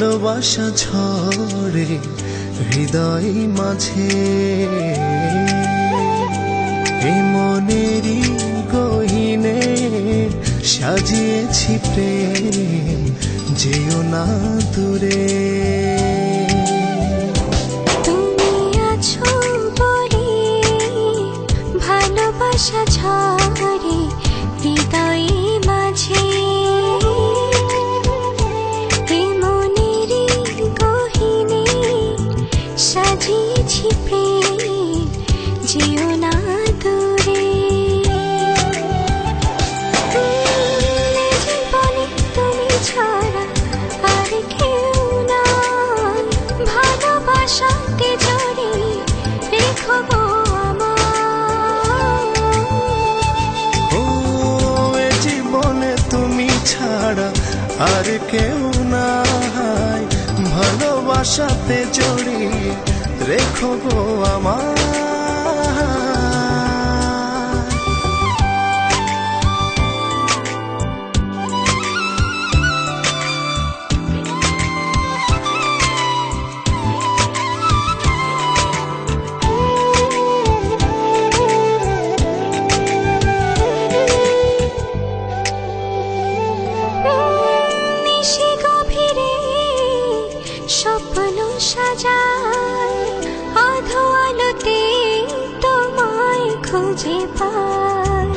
ভালোবাসা ঝরে হৃদয় মাঝে, এ মনেরই গহিনে সাজিয়েছি প্রেম, যেও না দূরে। তুমি আছো বলে ভালোবাসা ঝরে হৃদয় মাঝে, এ মনেরই গহিনে সাজিয়েছি প্রেম, যেও না দূরে। জীবনে তুমি ছাড়া আর কেউ নাই, ভালোবাসাতে জড়িয়ে রেখো গো আমায়। ও এ জীবনে তুমি ছাড়া আর কেউ নাই, ভালোবাসাতে জড়িয়ে রেখো গো আমায়। নিশি গভীরে স্বপ্ন সাজায়, আধো আলোতে তোমায় খুঁজে পাই।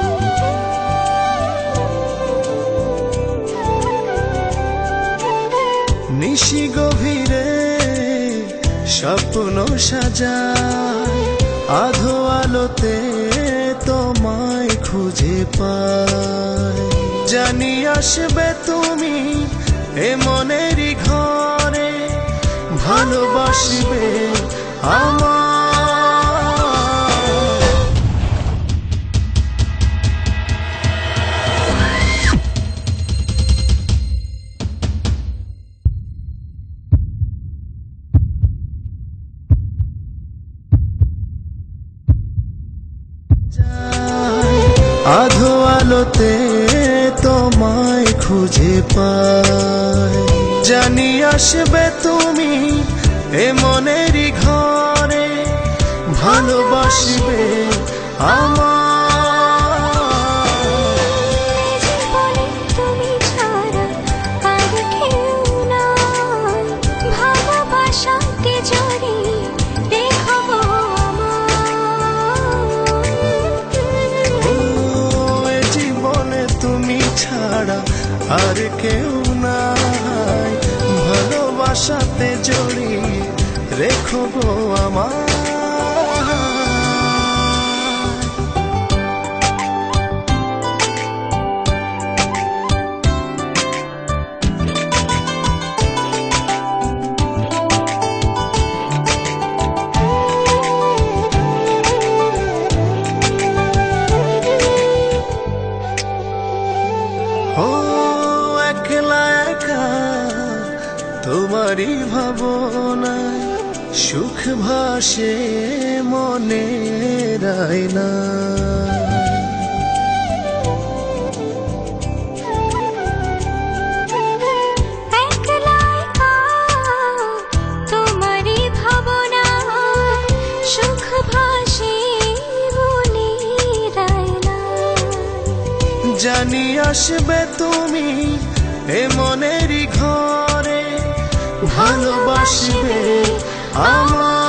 নিশি গভীরে স্বপ্ন সাজায়, আধো আলোতে তোমায় খুঁজে পাই। জানি আসবে তুমি এ মনেরই ঘরে, ভালোবাসবে আমায়। আধো আলোতে তোমায় খুঁজে পাই। জানি আসবে তুমি এ মনেরই ঘরে, ভালোবাসবে আমায়। জীবনে তুমি ছাড়া আর কেউ নাই, ভালোবাসাতে জড়িয়ে রেখো গো আমায়। ও এ জীবনে তুমি ছাড়া আর কেউ নাই, ভালোবাসাতে জড়িয়ে রেখো গো আমায়। ও একলা একা তোমারই ভাবনায়, সুখ ভাসে মনের আয়নায়। একলা একা তোমারই ভাবনায়, সুখ ভাসে মনের আয়নায়। জানি আসবে তুমি এ মনেরই ঘরে, ভালোবাসবে আমায়।